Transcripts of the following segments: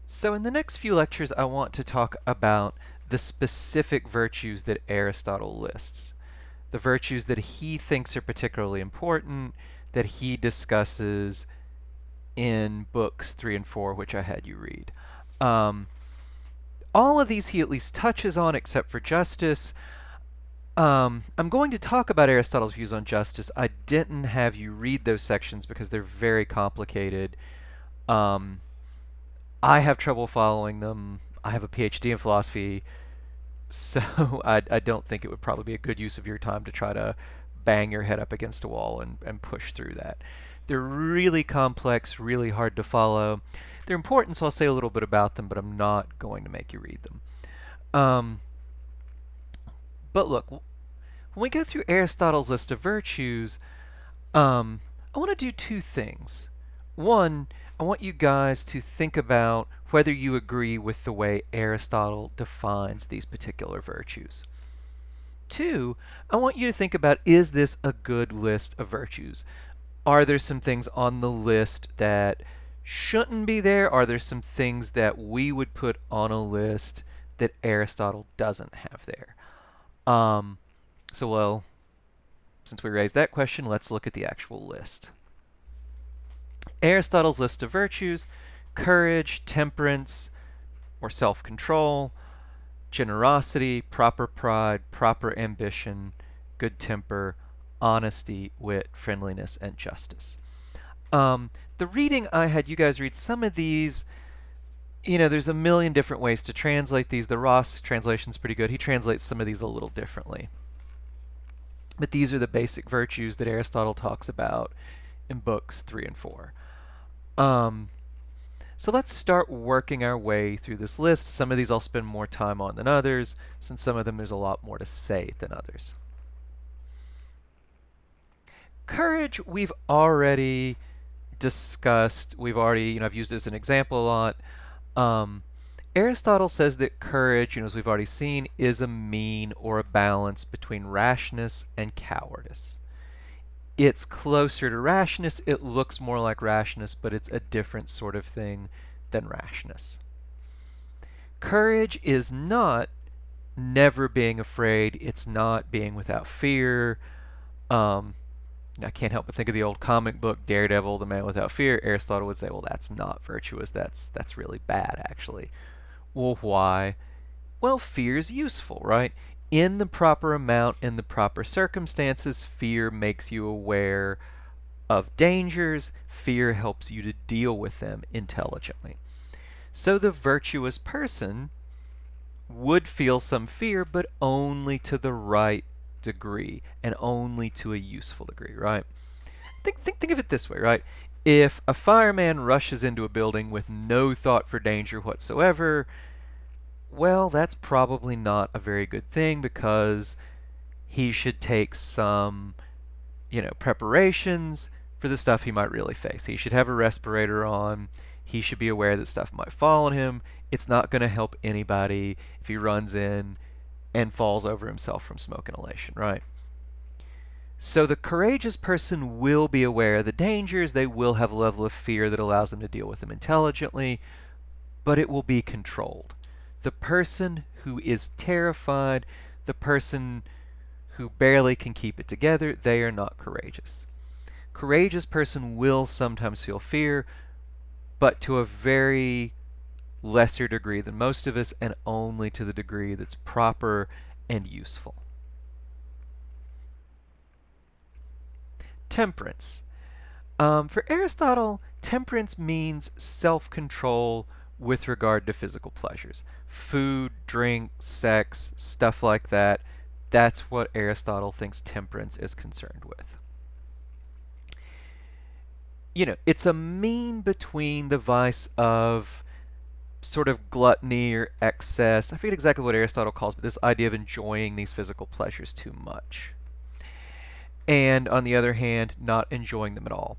So in the next few lectures, I want to talk about the specific virtues that Aristotle lists. The virtues that he thinks are particularly important, that he discusses in books 3 and 4, which I had you read. Um, all of these he at least touches on, except for justice. I'm going to talk about Aristotle's views on justice. I didn't have you read those sections because they're very complicated. Um, I have trouble following them. I have a PhD in philosophy, so I don't think it would probably be a good use of your time to try to bang your head up against a wall and push through that. They're really complex, really hard to follow. They're important, so I'll say a little bit about them, but I'm not going to make you read them. Um, but look, when we go through Aristotle's list of virtues, I want to do two things. One, I want you guys to think about whether you agree with the way Aristotle defines these particular virtues. Two, I want you to think about, is this a good list of virtues? Are there some things on the list that shouldn't be there? Are there some things that we would put on a list that Aristotle doesn't have there? Um, well, since we raised that question, let's look at the actual list. Aristotle's list of virtues: courage, temperance, or self-control, generosity, proper pride, proper ambition, good temper, honesty, wit, friendliness, and justice. The reading I had you guys read, some of these, there's a million different ways to translate these. The Ross translation's pretty good. He translates some of these a little differently. But these are the basic virtues that Aristotle talks about in books 3 and 4. So let's start working our way through this list. Some of these I'll spend more time on than others, since some of them there's a lot more to say than others. Courage, we've already discussed. We've already, I've used it as an example a lot. Aristotle says that courage, as we've already seen, is a mean or a balance between rashness and cowardice. It's closer to rashness. It looks more like rashness, but it's a different sort of thing than rashness. Courage is not never being afraid. It's not being without fear. I can't help but think of the old comic book Daredevil, the man without fear. Aristotle would say, well, that's not virtuous. That's really bad, actually. Well, why? Well, fear is useful, right? In the proper amount, in the proper circumstances, fear makes you aware of dangers. Fear helps you to deal with them intelligently. So the virtuous person would feel some fear, but only to the right degree and only to a useful degree, right? Think of it this way, right? If a fireman rushes into a building with no thought for danger whatsoever, well, that's probably not a very good thing, because he should take some, preparations for the stuff he might really face. He should have a respirator on. He should be aware that stuff might fall on him. It's not going to help anybody if he runs in and falls over himself from smoke inhalation, right? So the courageous person will be aware of the dangers. They will have a level of fear that allows them to deal with them intelligently, but it will be controlled. The person who is terrified, the person who barely can keep it together, they are not courageous. Courageous person will sometimes feel fear, but to a very lesser degree than most of us, and only to the degree that's proper and useful. Temperance. For Aristotle, temperance means self-control with regard to physical pleasures. Food, drink, sex, stuff like that. That's what Aristotle thinks temperance is concerned with. It's a mean between the vice of sort of gluttony or excess. I forget exactly what Aristotle calls it, but this idea of enjoying these physical pleasures too much. And on the other hand, not enjoying them at all.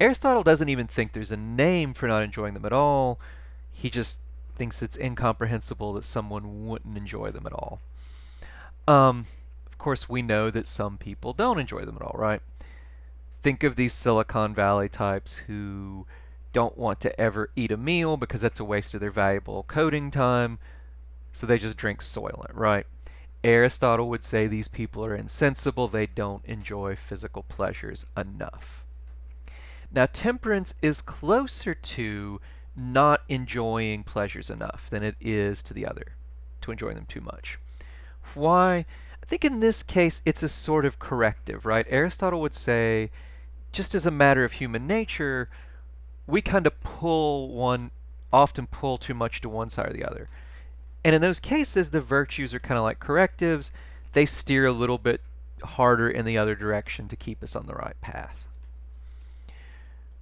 Aristotle doesn't even think there's a name for not enjoying them at all. He just thinks it's incomprehensible that someone wouldn't enjoy them at all. Of course, we know that some people don't enjoy them at all, right? Think of these Silicon Valley types who don't want to ever eat a meal because that's a waste of their valuable coding time, so they just drink Soylent, right? Aristotle would say these people are insensible, they don't enjoy physical pleasures enough. Now, temperance is closer to not enjoying pleasures enough than it is to the other, to enjoying them too much. Why? I think in this case it's a sort of corrective, right? Aristotle would say, just as a matter of human nature, we kind of often pull too much to one side or the other. And in those cases, the virtues are kind of like correctives. They steer a little bit harder in the other direction to keep us on the right path.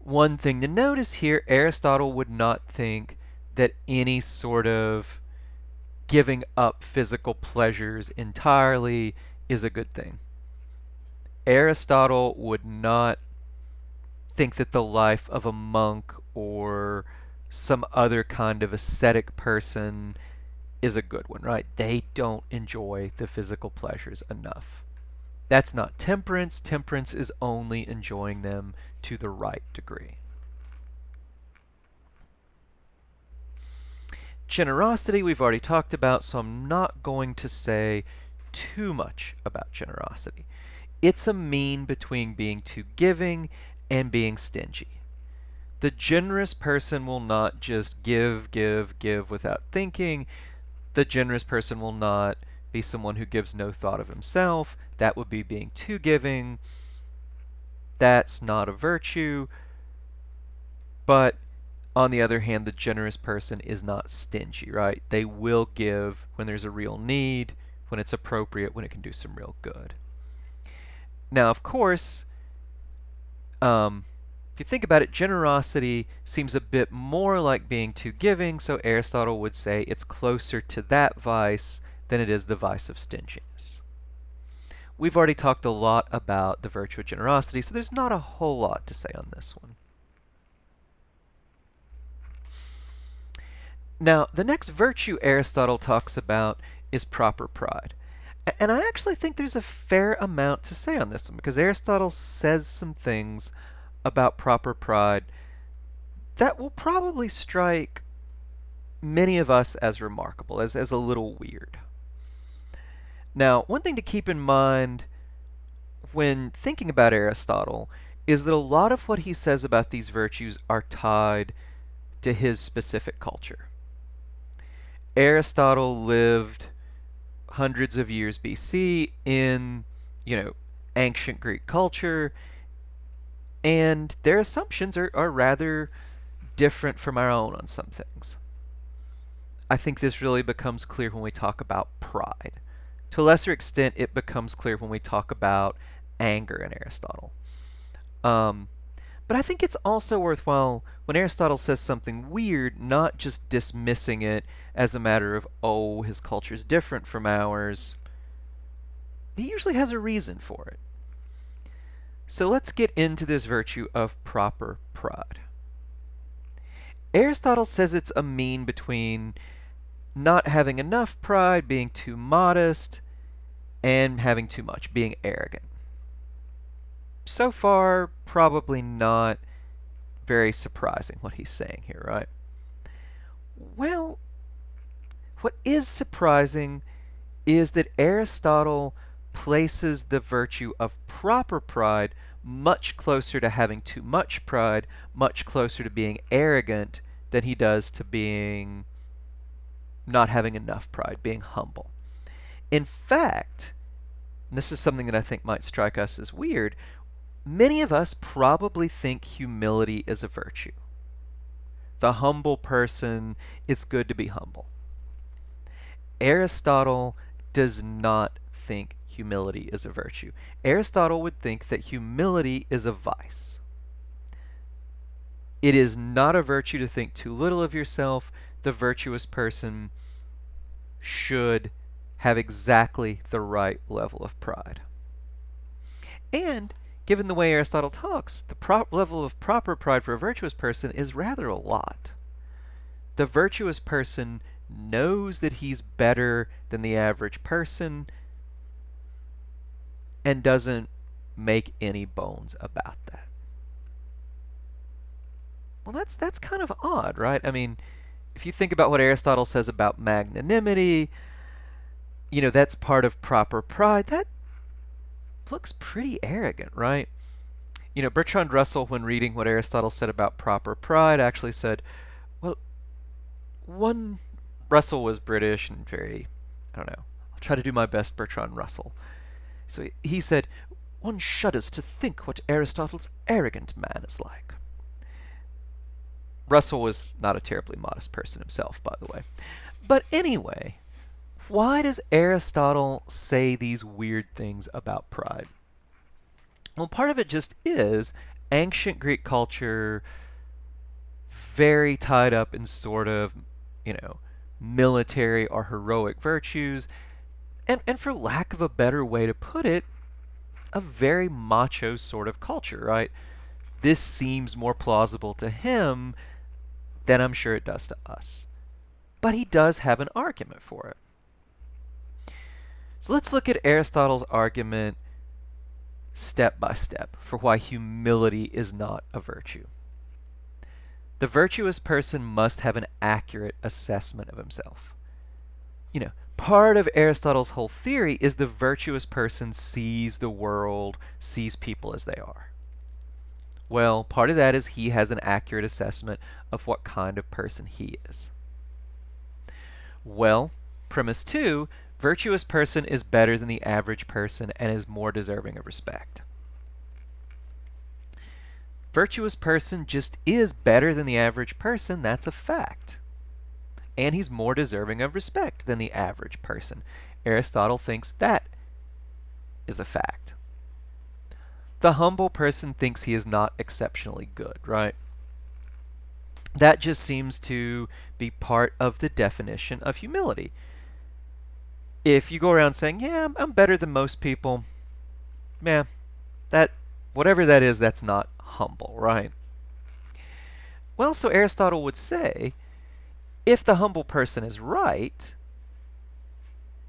One thing to notice here, Aristotle would not think that any sort of giving up physical pleasures entirely is a good thing. Aristotle would not think that the life of a monk or some other kind of ascetic person is a good one, right? They don't enjoy the physical pleasures enough. That's not temperance. Temperance is only enjoying them to the right degree. Generosity we've already talked about, so I'm not going to say too much about generosity. It's a mean between being too giving and being stingy. The generous person will not just give, give, give without thinking. The generous person will not be someone who gives no thought of himself. That would be being too giving. That's not a virtue. But on the other hand, the generous person is not stingy, right? They will give when there's a real need, when it's appropriate, when it can do some real good. Now, of course, if you think about it, generosity seems a bit more like being too giving, so Aristotle would say it's closer to that vice than it is the vice of stinginess. We've already talked a lot about the virtue of generosity, so there's not a whole lot to say on this one. Now, the next virtue Aristotle talks about is proper pride. And I actually think there's a fair amount to say on this one, because Aristotle says some things about proper pride that will probably strike many of us as remarkable, as a little weird. Now, one thing to keep in mind when thinking about Aristotle is that a lot of what he says about these virtues are tied to his specific culture. Aristotle lived hundreds of years BC in, ancient Greek culture, and their assumptions are rather different from our own on some things. I think this really becomes clear when we talk about pride. To a lesser extent, it becomes clear when we talk about anger in Aristotle. But I think it's also worthwhile when Aristotle says something weird, not just dismissing it as a matter of, oh, his culture is different from ours. He usually has a reason for it. So let's get into this virtue of proper pride. Aristotle says it's a mean between not having enough pride, being too modest, and having too much, being arrogant. So far, probably not very surprising what he's saying here, right? Well, what is surprising is that Aristotle places the virtue of proper pride much closer to having too much pride, much closer to being arrogant than he does to being not having enough pride, being humble. In fact, and this is something that I think might strike us as weird, many of us probably think humility is a virtue. The humble person, it's good to be humble. Aristotle does not think humility is a virtue. Aristotle would think that humility is a vice. It is not a virtue to think too little of yourself. The virtuous person should have exactly the right level of pride. And given the way Aristotle talks, the level of proper pride for a virtuous person is rather a lot. The virtuous person knows that he's better than the average person and doesn't make any bones about that. Well, that's kind of odd, right? I mean, if you think about what Aristotle says about magnanimity, that's part of proper pride. That looks pretty arrogant, right? Bertrand Russell, when reading what Aristotle said about proper pride, actually said, well, one, Russell was British and very, I don't know, I'll try to do my best Bertrand Russell. So he said, one shudders to think what Aristotle's arrogant man is like. Russell was not a terribly modest person himself, by the way. But anyway, why does Aristotle say these weird things about pride? Well, part of it just is ancient Greek culture, very tied up in sort of, you know, military or heroic virtues, and for lack of a better way to put it, a very macho sort of culture, right? This seems more plausible to him than I'm sure it does to us. But he does have an argument for it. So let's look at Aristotle's argument step by step for why humility is not a virtue. The virtuous person must have an accurate assessment of himself. Part of Aristotle's whole theory is the virtuous person sees the world, sees people as they are. Well, part of that is he has an accurate assessment of what kind of person he is. Well, premise 2, virtuous person is better than the average person and is more deserving of respect. Virtuous person just is better than the average person, that's a fact. And he's more deserving of respect than the average person. Aristotle thinks that is a fact. The humble person thinks he is not exceptionally good, right? That just seems to be part of the definition of humility. If you go around saying, yeah, I'm better than most people, man, that, whatever that is, that's not humble, right? Well, so Aristotle would say, if the humble person is right,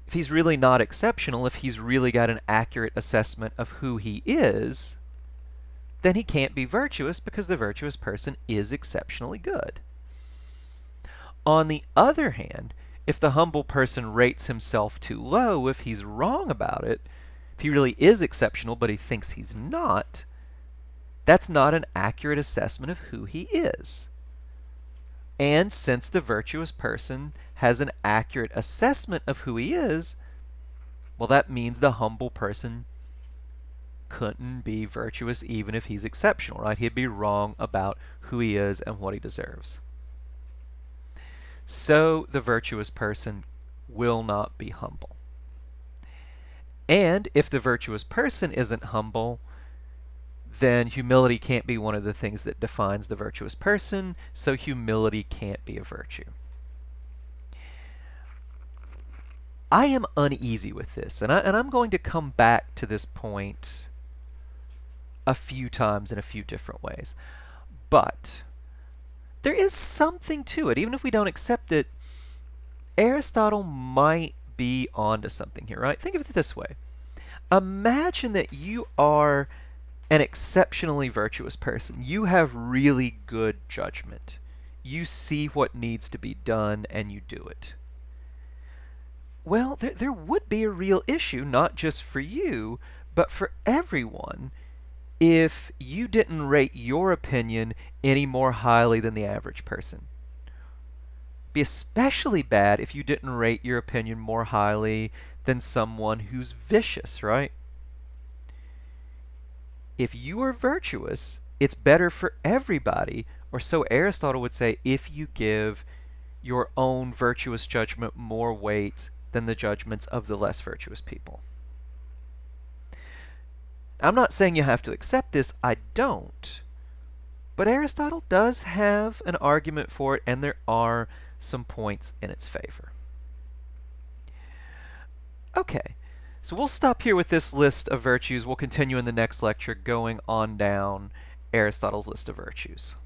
if he's really not exceptional, if he's really got an accurate assessment of who he is, then he can't be virtuous because the virtuous person is exceptionally good. On the other hand, if the humble person rates himself too low, if he's wrong about it, if he really is exceptional but he thinks he's not, that's not an accurate assessment of who he is. And since the virtuous person has an accurate assessment of who he is, well, that means the humble person couldn't be virtuous even if he's exceptional, right? He'd be wrong about who he is and what he deserves. So the virtuous person will not be humble. And if the virtuous person isn't humble, then humility can't be one of the things that defines the virtuous person, so humility can't be a virtue. I am uneasy with this, and I'm going to come back to this point a few times in a few different ways. But there is something to it. Even if we don't accept it, Aristotle might be onto something here, right? Think of it this way. Imagine that you are an exceptionally virtuous person. You have really good judgment. You see what needs to be done and you do it. Well, there would be a real issue, not just for you, but for everyone, if you didn't rate your opinion any more highly than the average person. It'd be especially bad if you didn't rate your opinion more highly than someone who's vicious, right? If you are virtuous, it's better for everybody, or so Aristotle would say, if you give your own virtuous judgment more weight than the judgments of the less virtuous people. I'm not saying you have to accept this, I don't. But Aristotle does have an argument for it, and there are some points in its favor. Okay, so we'll stop here with this list of virtues. We'll continue in the next lecture going on down Aristotle's list of virtues.